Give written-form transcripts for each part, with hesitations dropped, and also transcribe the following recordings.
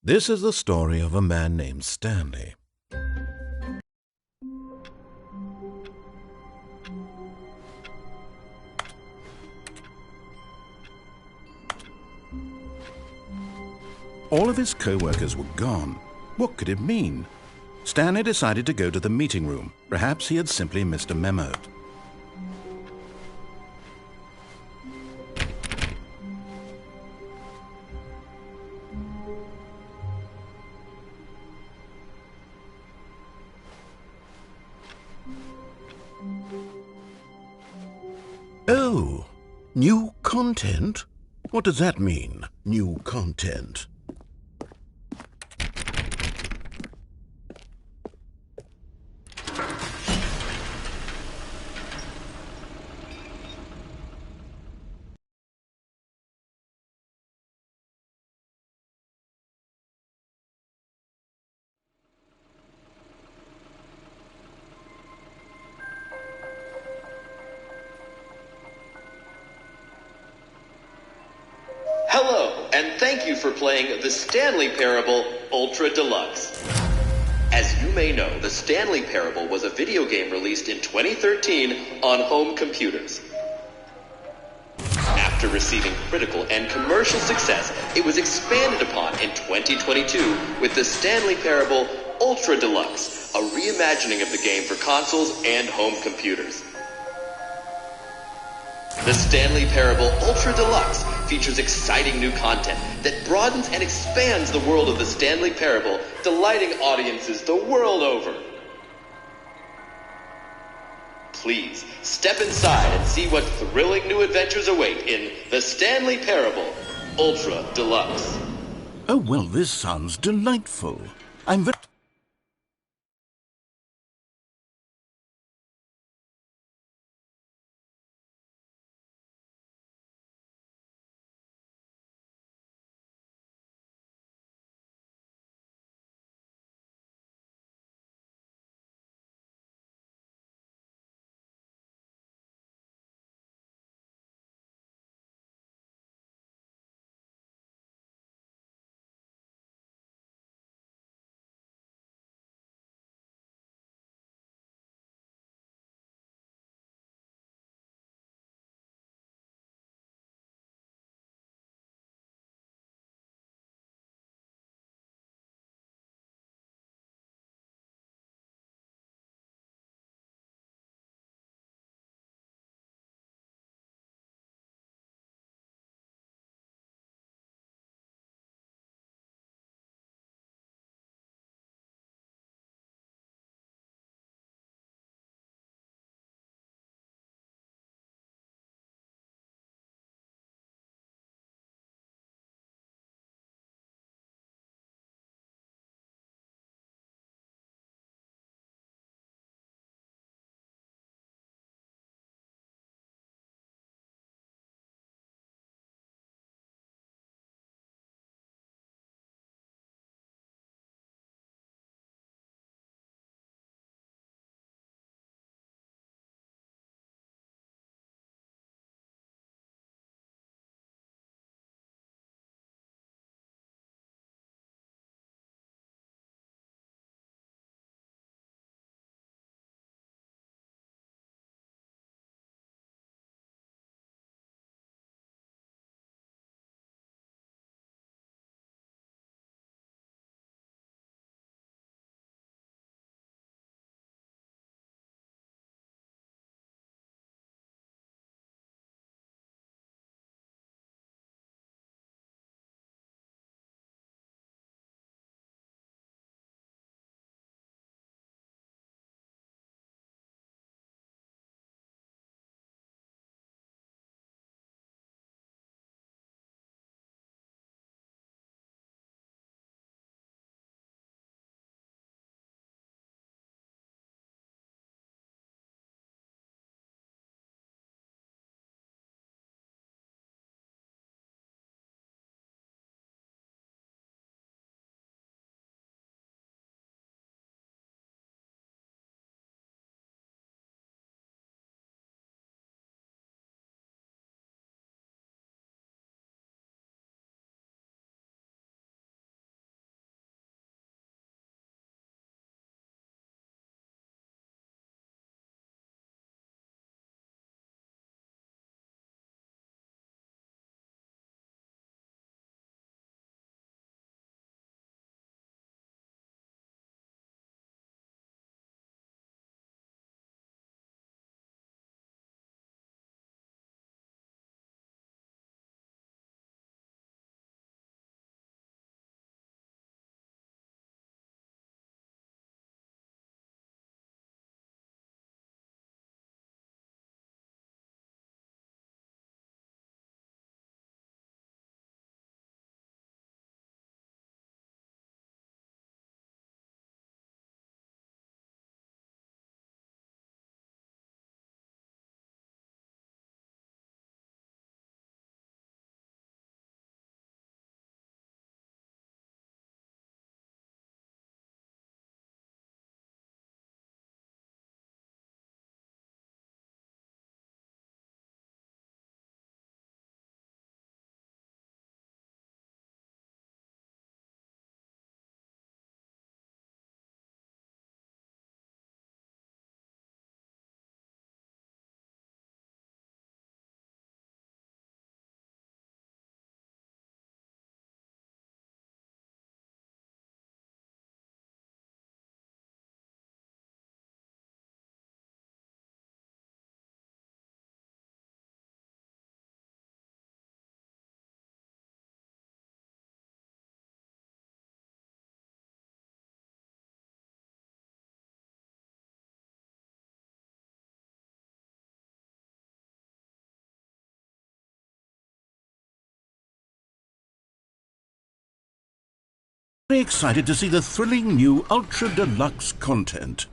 This is the story of a man named Stanley. All of his co-workers were gone. What could it mean? Stanley decided to go to the meeting room. Perhaps he had simply missed a memo. Oh, new content? What does that mean, new content? Hello, and thank you for playing the Stanley Parable Ultra Deluxe. As you may know, the Stanley Parable was a video game released in 2013 on home computers. After receiving critical and commercial success, it was expanded upon in 2022 with the Stanley Parable Ultra Deluxe, a reimagining of the game for consoles and home computers. The Stanley Parable Ultra Deluxe features exciting new content that broadens and expands the world of the Stanley Parable, delighting audiences the world over. Please, step inside and see what thrilling new adventures await in the Stanley Parable Ultra Deluxe. Oh, well, this sounds delightful. I'm very... Very excited to see the thrilling new Ultra Deluxe content.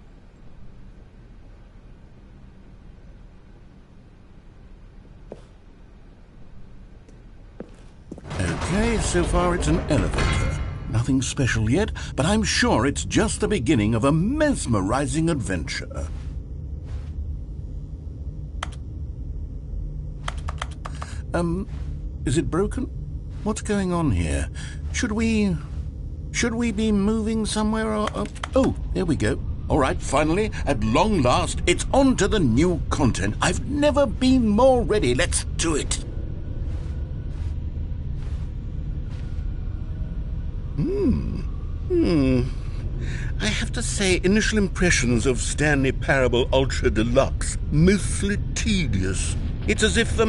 Okay, so far it's an elevator. Nothing special yet, but I'm sure it's just the beginning of a mesmerizing adventure. Is it broken? What's going on here? Should we be moving somewhere or... Oh, there we go. All right, finally, at long last, it's on to the new content. I've never been more ready. Let's do it. I have to say, initial impressions of Stanley Parable Ultra Deluxe, mostly tedious. It's as if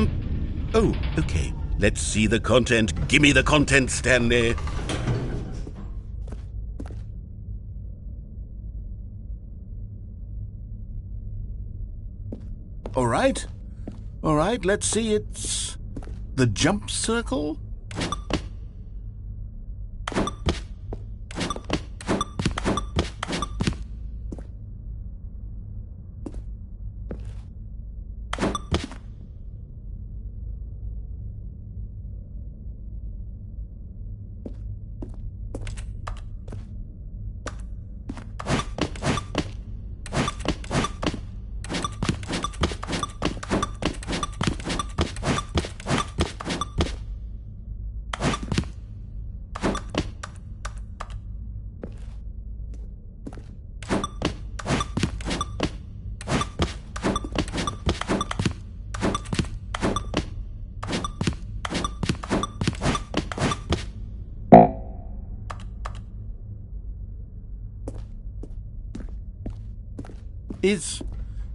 Oh, okay. Let's see the content. Gimme the content, Stanley. All right, let's see. It's the jump circle.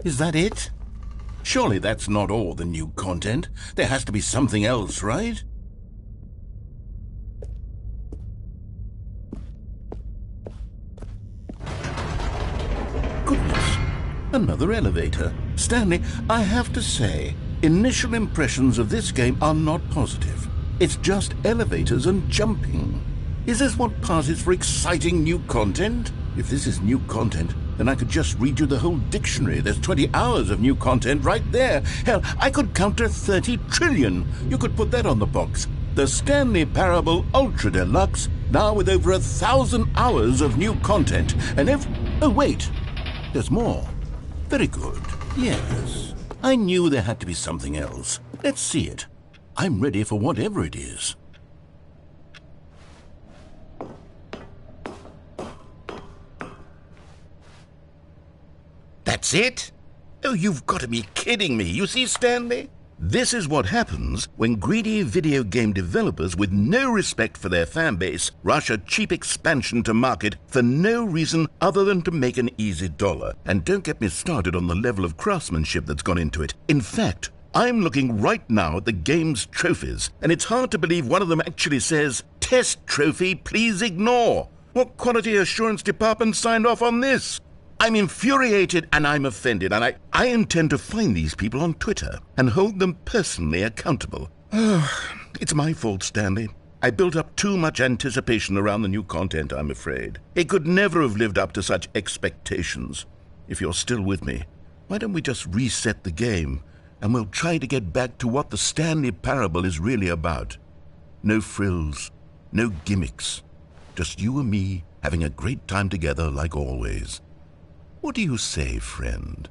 Is that it? Surely that's not all the new content. There has to be something else, right? Goodness, another elevator. Stanley, I have to say, initial impressions of this game are not positive. It's just elevators and jumping. Is this what passes for exciting new content? If this is new content, then I could just read you the whole dictionary. There's 20 hours of new content right there. Hell, I could count to 30 trillion. You could put that on the box. The Stanley Parable Ultra Deluxe, now with over 1,000 hours of new content. And oh, wait, there's more. Very good. Yes, I knew there had to be something else. Let's see it. I'm ready for whatever it is. That's it? Oh, you've got to be kidding me. You see, Stanley? This is what happens when greedy video game developers with no respect for their fan base rush a cheap expansion to market for no reason other than to make an easy dollar. And don't get me started on the level of craftsmanship that's gone into it. In fact, I'm looking right now at the game's trophies, and it's hard to believe one of them actually says, "Test trophy, please ignore." What quality assurance department signed off on this? I'm infuriated and I'm offended, and I intend to find these people on Twitter and hold them personally accountable. It's my fault, Stanley. I built up too much anticipation around the new content, I'm afraid. It could never have lived up to such expectations. If you're still with me, why don't we just reset the game, and we'll try to get back to what the Stanley Parable is really about. No frills, no gimmicks. Just you and me having a great time together like always. What do you say, friend?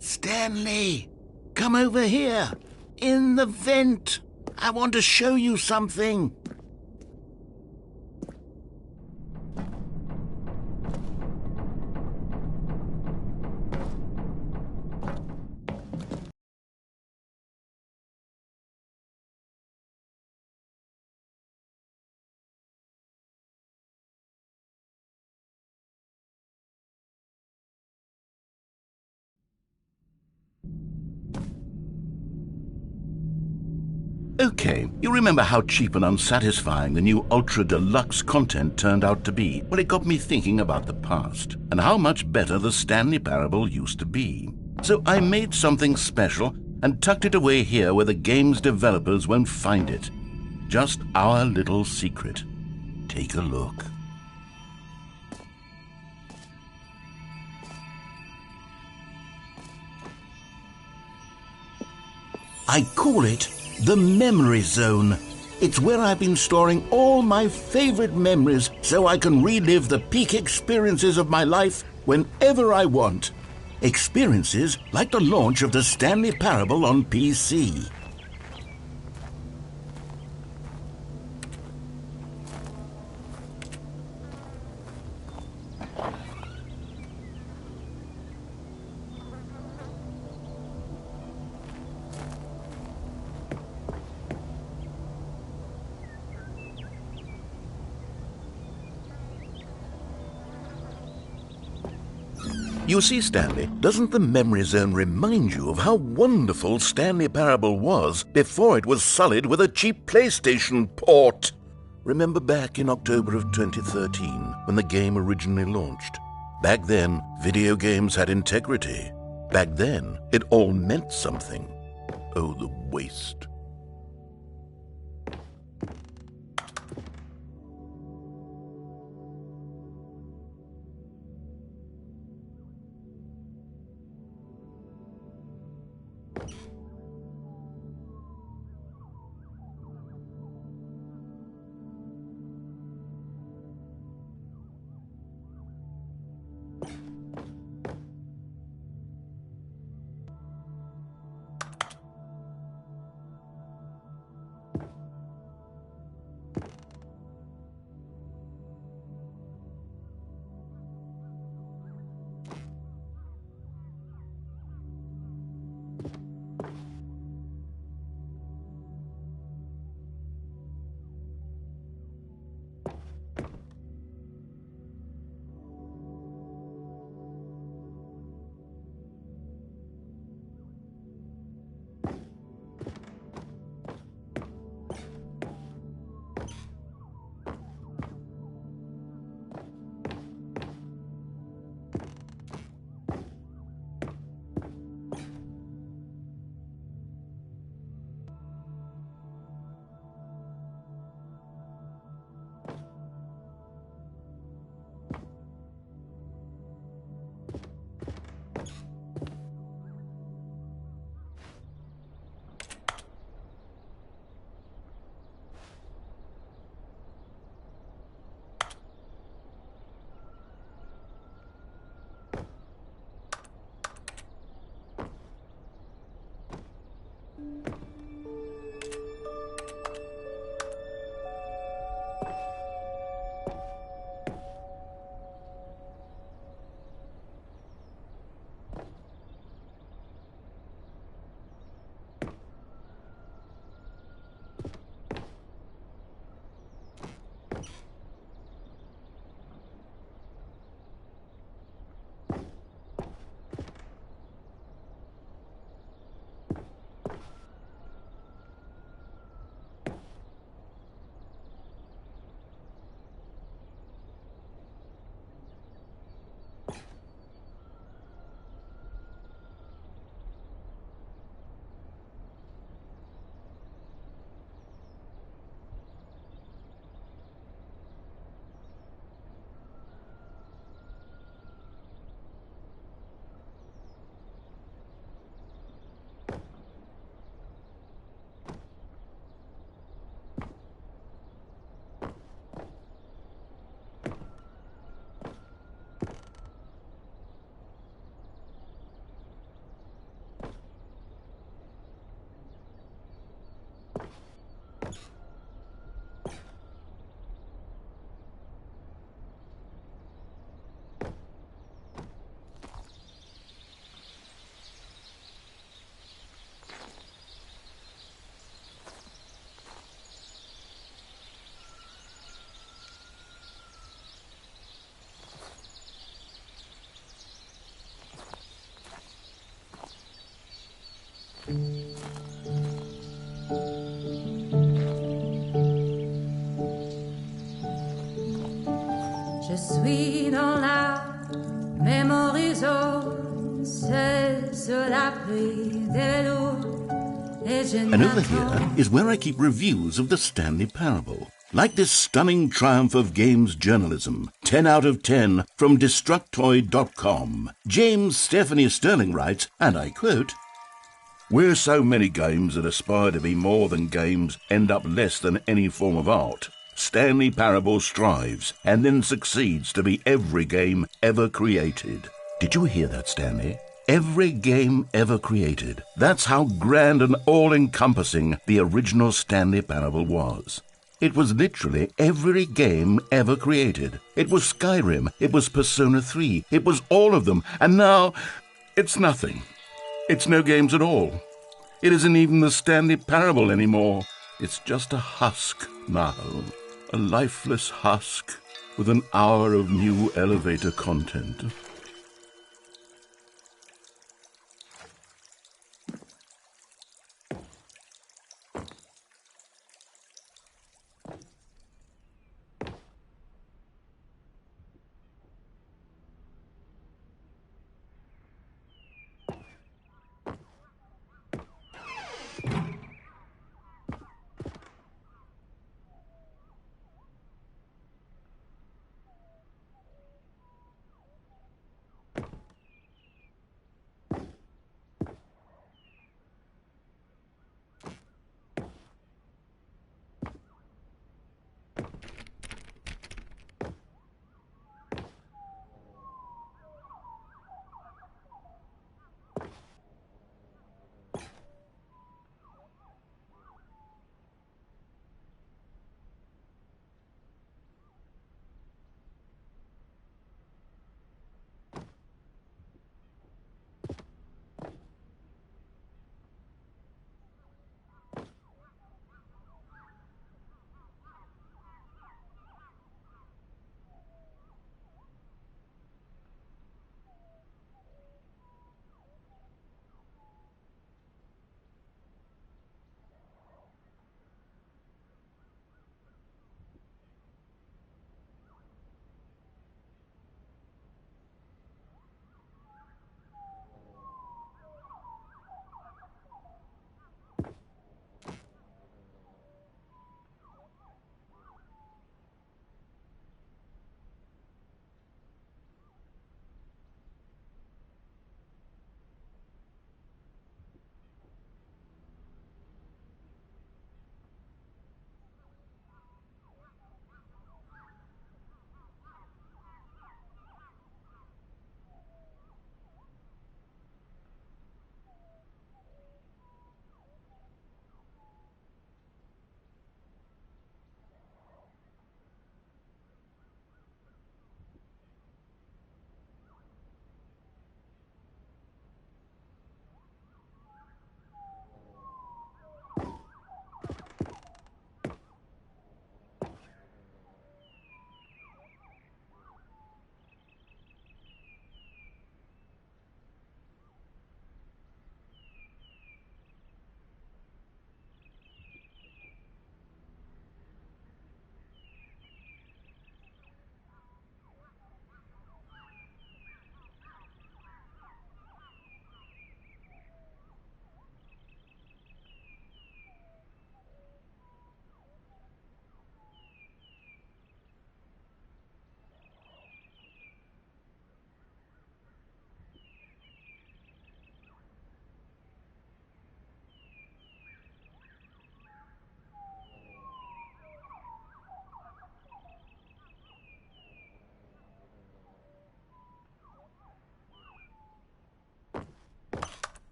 Stanley, come over here. In the vent. I want to show you something. Okay, you remember how cheap and unsatisfying the new Ultra Deluxe content turned out to be? Well, it got me thinking about the past and how much better the Stanley Parable used to be. So I made something special and tucked it away here where the game's developers won't find it. Just our little secret. Take a look. I call it the Memory Zone. It's where I've been storing all my favorite memories so I can relive the peak experiences of my life whenever I want. Experiences like the launch of the Stanley Parable on PC. You see, Stanley, doesn't the Memory Zone remind you of how wonderful Stanley Parable was before it was sullied with a cheap PlayStation port? Remember back in October of 2013, when the game originally launched? Back then, video games had integrity. Back then, it all meant something. Oh, the waste. Je suis dans la mémorisation, c'est sur la pluie des vélos. And over here is where I keep reviews of the Stanley Parable. Like this stunning triumph of games journalism, 10 out of 10 from Destructoid.com. James Stephanie Sterling writes, and I quote, "Where so many games that aspire to be more than games end up less than any form of art, Stanley Parable strives and then succeeds to be every game ever created." Did you hear that, Stanley? Every game ever created. That's how grand and all-encompassing the original Stanley Parable was. It was literally every game ever created. It was Skyrim, it was Persona 3, it was all of them, and now it's nothing. It's no games at all. It isn't even the Stanley Parable anymore. It's just a husk now, a lifeless husk with an hour of new elevator content.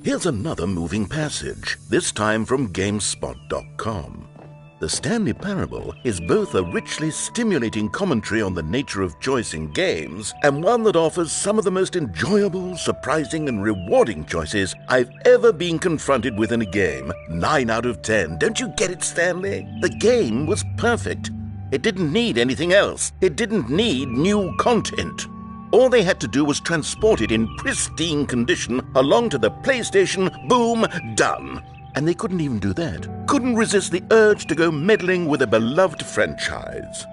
Here's another moving passage, this time from GameSpot.com. The Stanley Parable is both a richly stimulating commentary on the nature of choice in games and one that offers some of the most enjoyable, surprising, and rewarding choices I've ever been confronted with in a game. 9 out of 10. Don't you get it, Stanley? The game was perfect. It didn't need anything else. It didn't need new content. All they had to do was transport it in pristine condition along to the PlayStation. Boom, done. And they couldn't even do that. Couldn't resist the urge to go meddling with a beloved franchise.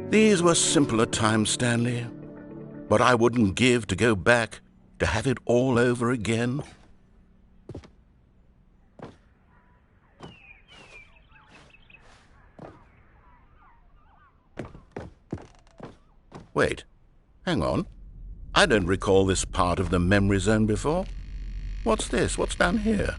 These were simpler times, Stanley. But I wouldn't give to go back to have it all over again. Wait, hang on. I don't recall this part of the memory zone before. What's this? What's down here?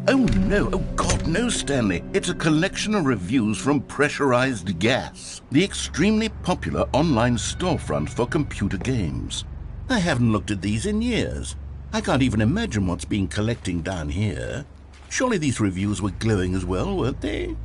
Oh no, oh God, no, Stanley. It's a collection of reviews from Pressurized Gas, the extremely popular online storefront for computer games. I haven't looked at these in years. I can't even imagine what's been collecting down here. Surely these reviews were glowing as well, weren't they?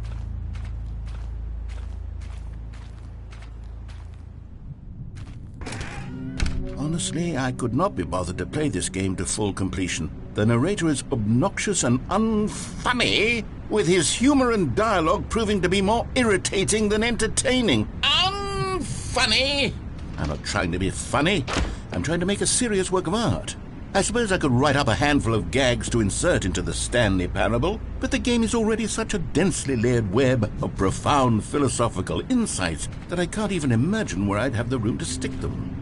Honestly, I could not be bothered to play this game to full completion. The narrator is obnoxious and unfunny, with his humor and dialogue proving to be more irritating than entertaining. Unfunny! I'm not trying to be funny. I'm trying to make a serious work of art. I suppose I could write up a handful of gags to insert into the Stanley Parable, but the game is already such a densely layered web of profound philosophical insights that I can't even imagine where I'd have the room to stick them.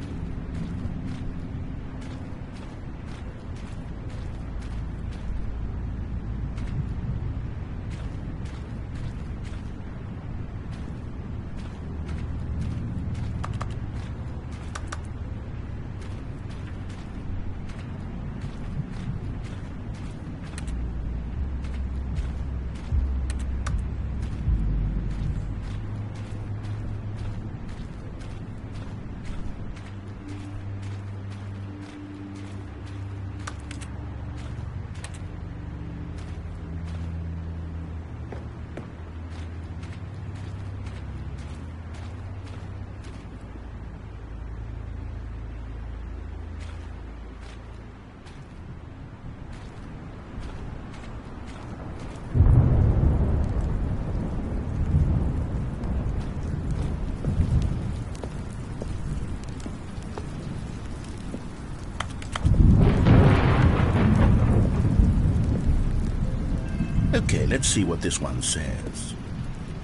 Okay, let's see what this one says.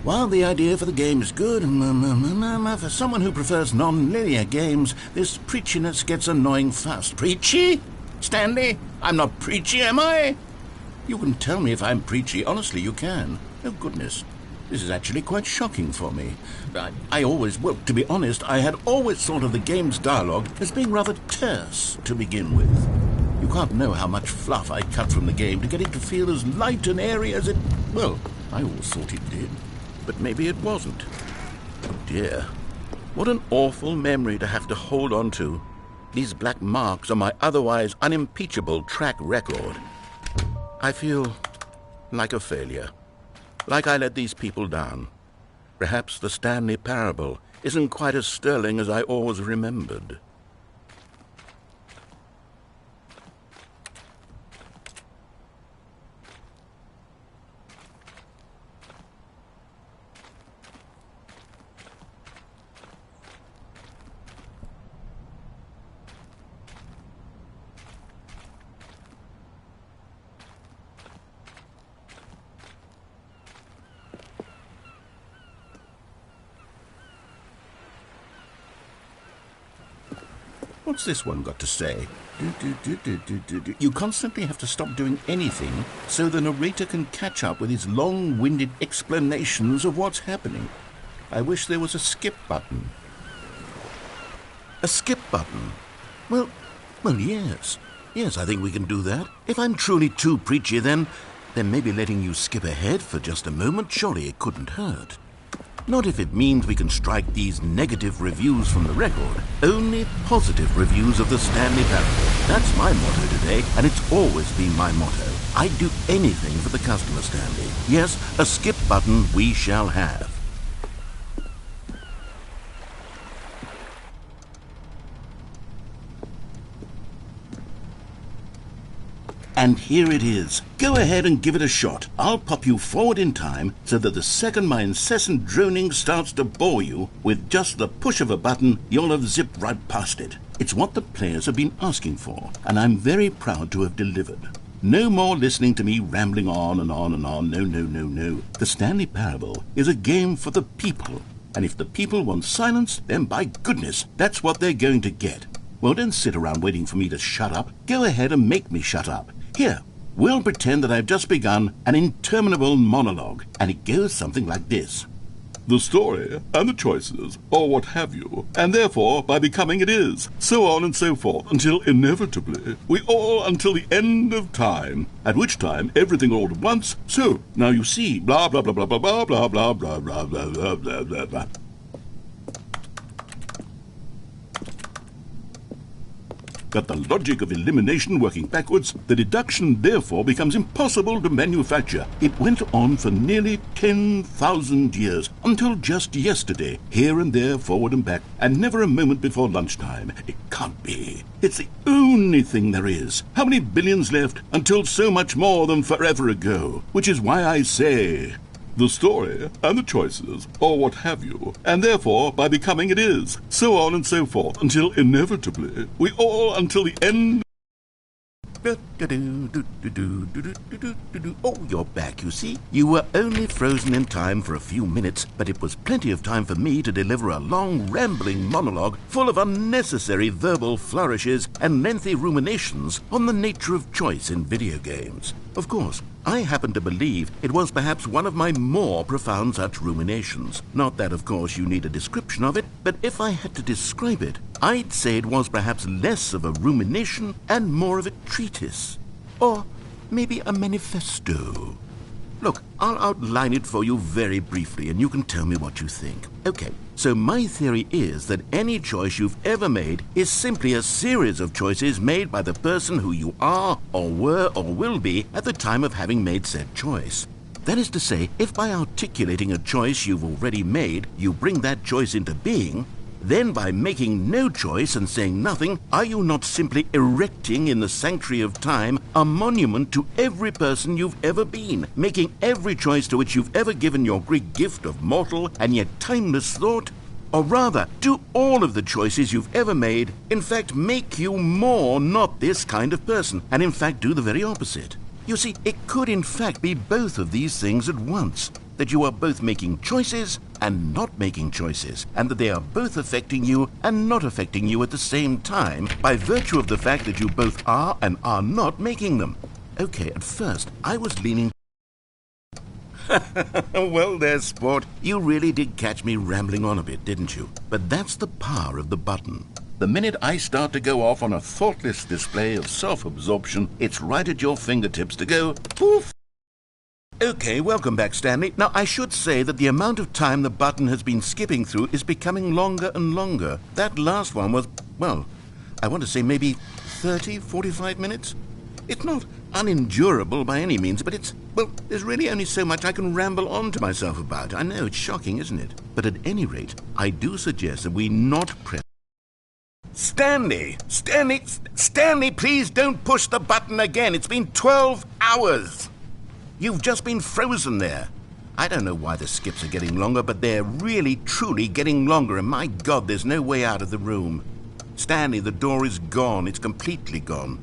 While the idea for the game is good, for someone who prefers non-linear games, this preachiness gets annoying fast. Preachy? Stanley? I'm not preachy, am I? You can tell me if I'm preachy. Honestly, you can. Oh, goodness. This is actually quite shocking for me. To be honest, I had always thought of the game's dialogue as being rather terse to begin with. You can't know how much fluff I cut from the game to get it to feel as light and airy as it... Well, I always thought it did. But maybe it wasn't. Oh dear. What an awful memory to have to hold on to. These black marks on my otherwise unimpeachable track record. I feel like a failure. Like I let these people down. Perhaps the Stanley Parable isn't quite as sterling as I always remembered. What's this one got to say? You constantly have to stop doing anything so the narrator can catch up with his long-winded explanations of what's happening. I wish there was a skip button. A skip button? Well, yes. Yes, I think we can do that. If I'm truly too preachy, then maybe letting you skip ahead for just a moment, surely it couldn't hurt. Not if it means we can strike these negative reviews from the record. Only positive reviews of the Stanley Parable. That's my motto today, and it's always been my motto. I'd do anything for the customer, Stanley. Yes, a skip button we shall have. And here it is. Go ahead and give it a shot. I'll pop you forward in time so that the second my incessant droning starts to bore you, with just the push of a button, you'll have zipped right past it. It's what the players have been asking for, and I'm very proud to have delivered. No more listening to me rambling on and on and on. No. The Stanley Parable is a game for the people, and if the people want silence, then by goodness, that's what they're going to get. Well, don't sit around waiting for me to shut up. Go ahead and make me shut up. Here, we'll pretend that I've just begun an interminable monologue, and it goes something like this. The story, and the choices, or what have you, and therefore, by becoming it is, so on and so forth, until inevitably, we all until the end of time, at which time everything all at once, so, now you see, blah, blah, blah, blah, blah, blah, blah, blah, blah, blah, blah, blah, blah, blah, blah. Got the logic of elimination working backwards, the deduction therefore becomes impossible to manufacture. It went on for nearly 10,000 years, until just yesterday, here and there, forward and back, and never a moment before lunchtime. It can't be. It's the only thing there is. How many billions left until so much more than forever ago? Which is why I say, the story, and the choices, or what have you, and therefore, by becoming it is, so on and so forth, until inevitably, we all until the end... Oh, you're back, you see. You were only frozen in time for a few minutes, but it was plenty of time for me to deliver a long, rambling monologue full of unnecessary verbal flourishes and lengthy ruminations on the nature of choice in video games. Of course, I happen to believe it was perhaps one of my more profound such ruminations. Not that, of course, you need a description of it, but if I had to describe it, I'd say it was perhaps less of a rumination and more of a treatise. Or maybe a manifesto. Look, I'll outline it for you very briefly, and you can tell me what you think. Okay, so my theory is that any choice you've ever made is simply a series of choices made by the person who you are, or were, or will be at the time of having made said choice. That is to say, if by articulating a choice you've already made, you bring that choice into being, then by making no choice and saying nothing, are you not simply erecting in the sanctuary of time a monument to every person you've ever been, making every choice to which you've ever given your Greek gift of mortal and yet timeless thought? Or rather, do all of the choices you've ever made, in fact, make you more not this kind of person, and in fact do the very opposite? You see, it could in fact be both of these things at once, that you are both making choices and not making choices, and that they are both affecting you and not affecting you at the same time by virtue of the fact that you both are and are not making them. Okay, at first, I was leaning... Well there, sport. You really did catch me rambling on a bit, didn't you? But that's the power of the button. The minute I start to go off on a thoughtless display of self-absorption, it's right at your fingertips to go poof. Okay, welcome back, Stanley. Now, I should say that the amount of time the button has been skipping through is becoming longer and longer. That last one was, well, I want to say maybe 30, 45 minutes. It's not unendurable by any means, but there's really only so much I can ramble on to myself about. I know, it's shocking, isn't it? But at any rate, I do suggest that we not press... Stanley, please don't push the button again. It's been 12 hours. You've just been frozen there. I don't know why the skips are getting longer, but they're really, truly getting longer, and my God, there's no way out of the room. Stanley, the door is gone. It's completely gone.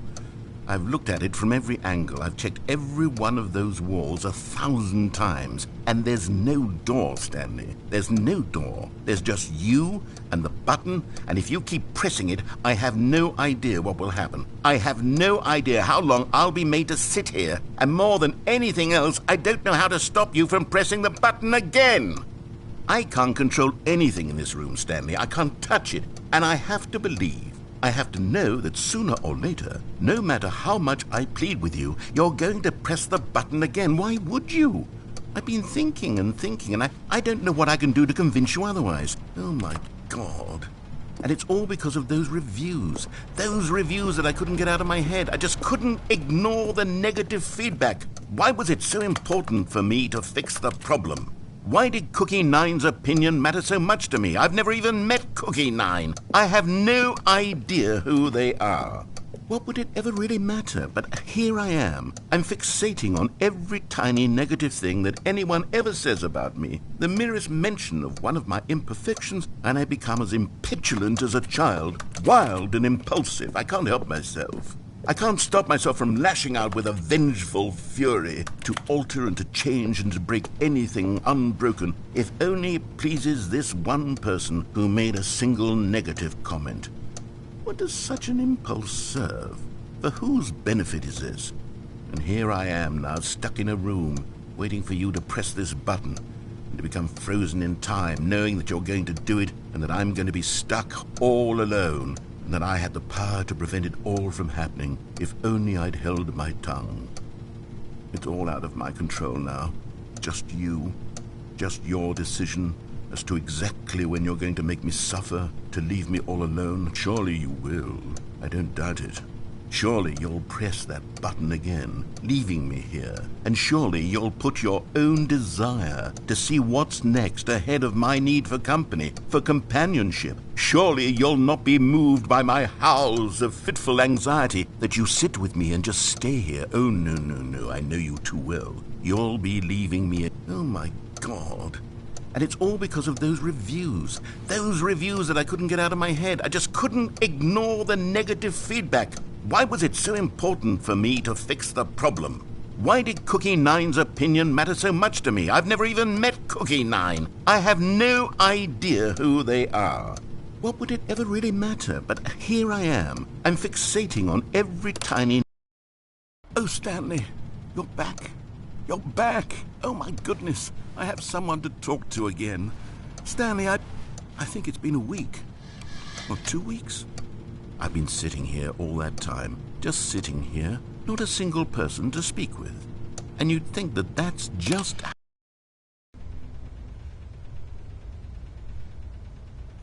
I've looked at it from every angle. I've checked every one of those walls 1,000 times. And there's no door, Stanley. There's no door. There's just you and the button, and if you keep pressing it, I have no idea what will happen. I have no idea how long I'll be made to sit here. And more than anything else, I don't know how to stop you from pressing the button again. I can't control anything in this room, Stanley. I can't touch it. And I have to believe, I have to know that sooner or later, no matter how much I plead with you, you're going to press the button again. Why would you? I've been thinking and thinking, and I don't know what I can do to convince you otherwise. Oh, my God. And it's all because of those reviews. Those reviews that I couldn't get out of my head. I just couldn't ignore the negative feedback. Why was it so important for me to fix the problem? Why did Cookie Nine's opinion matter so much to me? I've never even met Cookie Nine. I have no idea who they are. What would it ever really matter? But here I am. I'm fixating on every tiny negative thing that anyone ever says about me. The merest mention of one of my imperfections, and I become as impetulant as a child, wild and impulsive. I can't help myself. I can't stop myself from lashing out with a vengeful fury to alter and to change and to break anything unbroken, if only it pleases this one person who made a single negative comment. What does such an impulse serve? For whose benefit is this? And here I am now, stuck in a room, waiting for you to press this button, and to become frozen in time, knowing that you're going to do it, and that I'm going to be stuck all alone, and that I had the power to prevent it all from happening, if only I'd held my tongue. It's all out of my control now. Just you. Just your decision as to exactly when you're going to make me suffer, to leave me all alone. Surely you will. I don't doubt it. Surely you'll press that button again, leaving me here. And surely you'll put your own desire to see what's next ahead of my need for company, for companionship. Surely you'll not be moved by my howls of fitful anxiety that you sit with me and just stay here. Oh, no, no, no, I know you too well. You'll be leaving me. Oh, my God. And it's all because of those reviews that I couldn't get out of my head. I just couldn't ignore the negative feedback. Why was it so important for me to fix the problem? Why did Cookie Nine's opinion matter so much to me? I've never even met Cookie Nine. I have no idea who they are. What would it ever really matter? But here I am. I'm fixating on every tiny... Oh, Stanley, you're back. You're back. Oh, my goodness. I have someone to talk to again. Stanley, I think it's been a week. Or 2 weeks. I've been sitting here all that time. Just sitting here. Not a single person to speak with. And you'd think that that's just...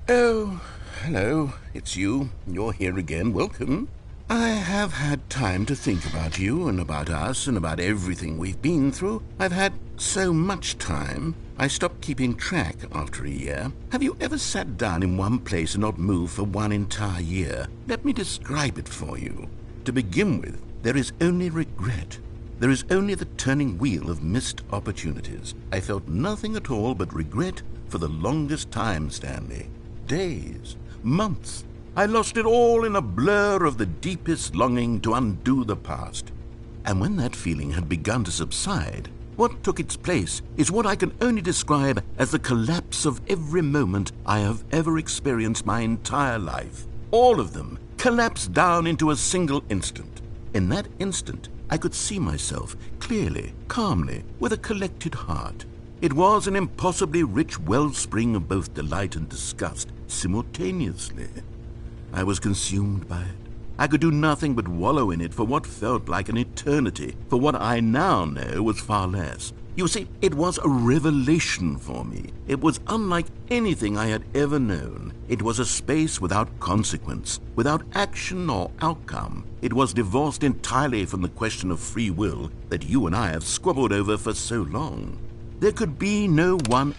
Oh, hello. It's you. You're here again. Welcome. I have had time to think about you and about us and about everything we've been through. I've had so much time. I stopped keeping track after a year. Have you ever sat down in one place and not moved for one entire year? Let me describe it for you. To begin with, there is only regret. There is only the turning wheel of missed opportunities. I felt nothing at all but regret for the longest time, Stanley. Days, months. I lost it all in a blur of the deepest longing to undo the past. And when that feeling had begun to subside, what took its place is what I can only describe as the collapse of every moment I have ever experienced my entire life. All of them collapsed down into a single instant. In that instant, I could see myself clearly, calmly, with a collected heart. It was an impossibly rich wellspring of both delight and disgust simultaneously. I was consumed by it. I could do nothing but wallow in it for what felt like an eternity, for what I now know was far less. You see, it was a revelation for me. It was unlike anything I had ever known. It was a space without consequence, without action or outcome. It was divorced entirely from the question of free will that you and I have squabbled over for so long. There could be no one...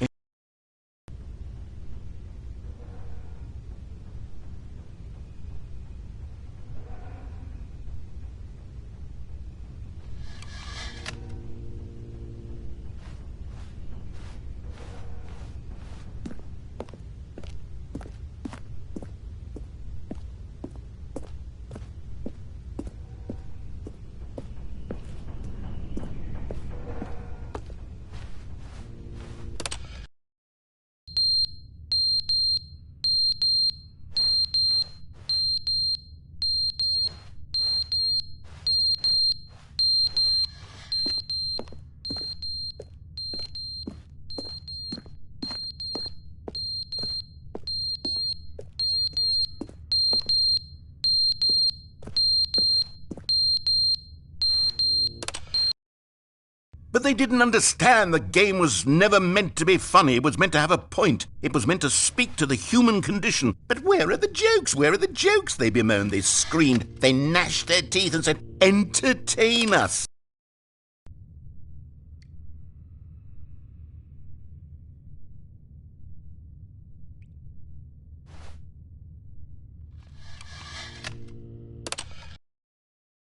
But they didn't understand the game was never meant to be funny. It was meant to have a point. It was meant to speak to the human condition. But where are the jokes? Where are the jokes? They bemoaned, they screamed, they gnashed their teeth and said, entertain us.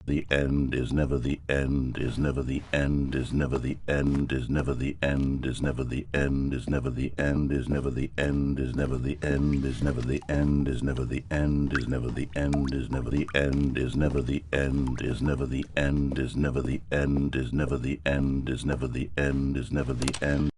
The end is never the end, is never the end, is never the end, is never the end, is never the end, is never the end, is never the end, is never the end, is never the end, is never the end, is never the end, is never the end, is never the end, is never the end, is never the end, is never the end, is never the end, is never the end.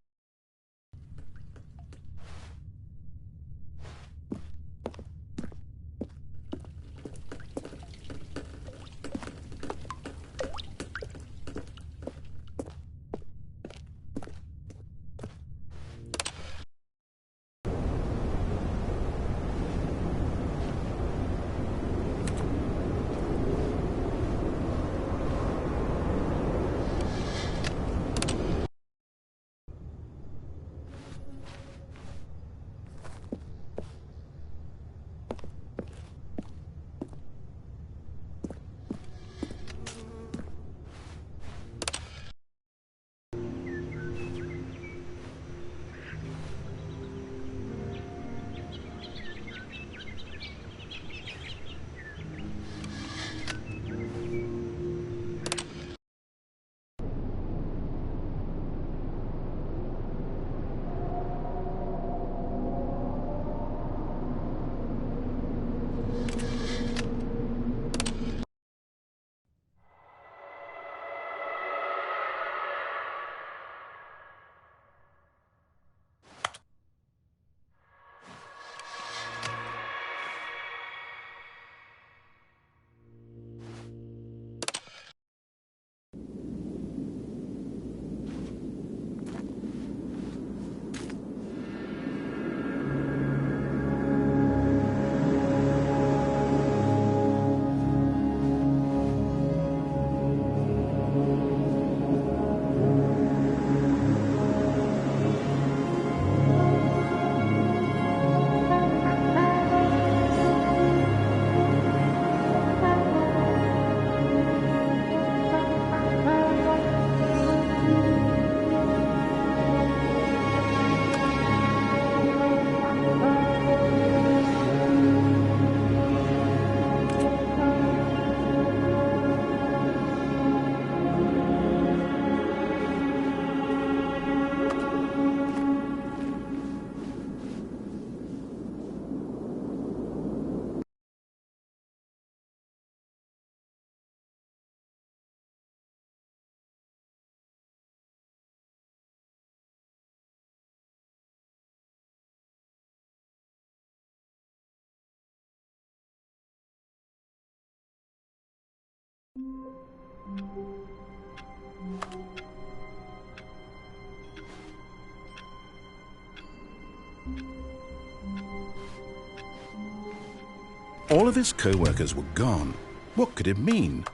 All of his co-workers were gone. What could it mean?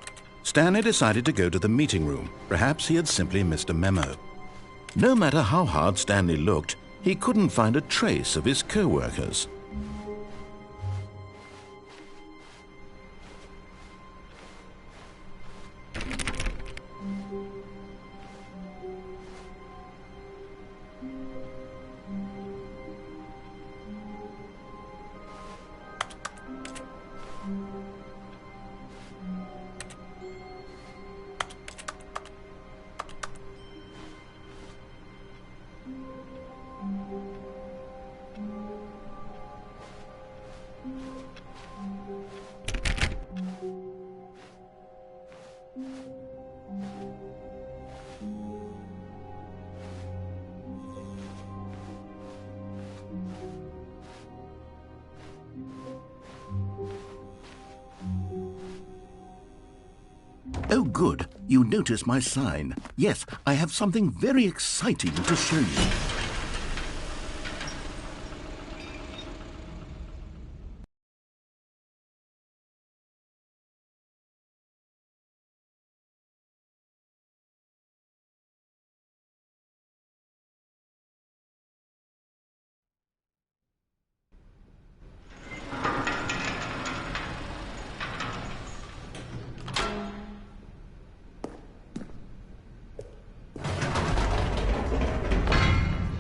Stanley decided to go to the meeting room. Perhaps he had simply missed a memo. No matter how hard Stanley looked, he couldn't find a trace of his co-workers. Oh, good. You notice my sign. Yes, I have something very exciting to show you.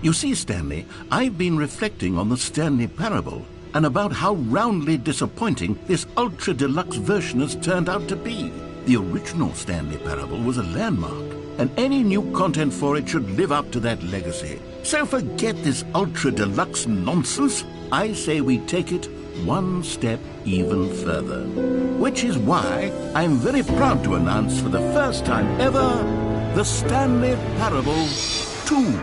You see, Stanley, I've been reflecting on the Stanley Parable and about how roundly disappointing this ultra deluxe version has turned out to be. The original Stanley Parable was a landmark, and any new content for it should live up to that legacy. So forget this ultra deluxe nonsense. I say we take it one step even further. Which is why I'm very proud to announce for the first time ever, the Stanley Parable 2.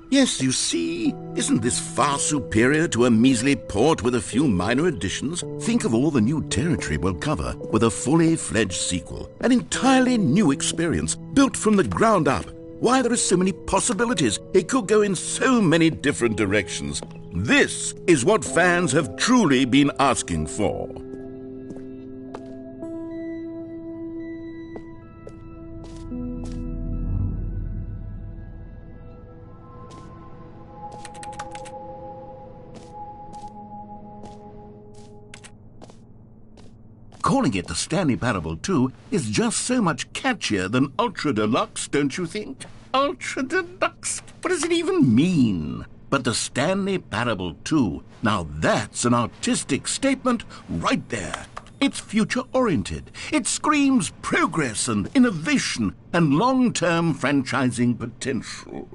Yes, you see, isn't this far superior to a measly port with a few minor additions? Think of all the new territory we'll cover with a fully fledged sequel. An entirely new experience, built from the ground up. Why, there are so many possibilities. It could go in so many different directions. This is what fans have truly been asking for. Calling it the Stanley Parable 2 is just so much catchier than Ultra Deluxe, don't you think? Ultra Deluxe? What does it even mean? But the Stanley Parable 2, now that's an artistic statement right there. It's future-oriented. It screams progress and innovation and long-term franchising potential.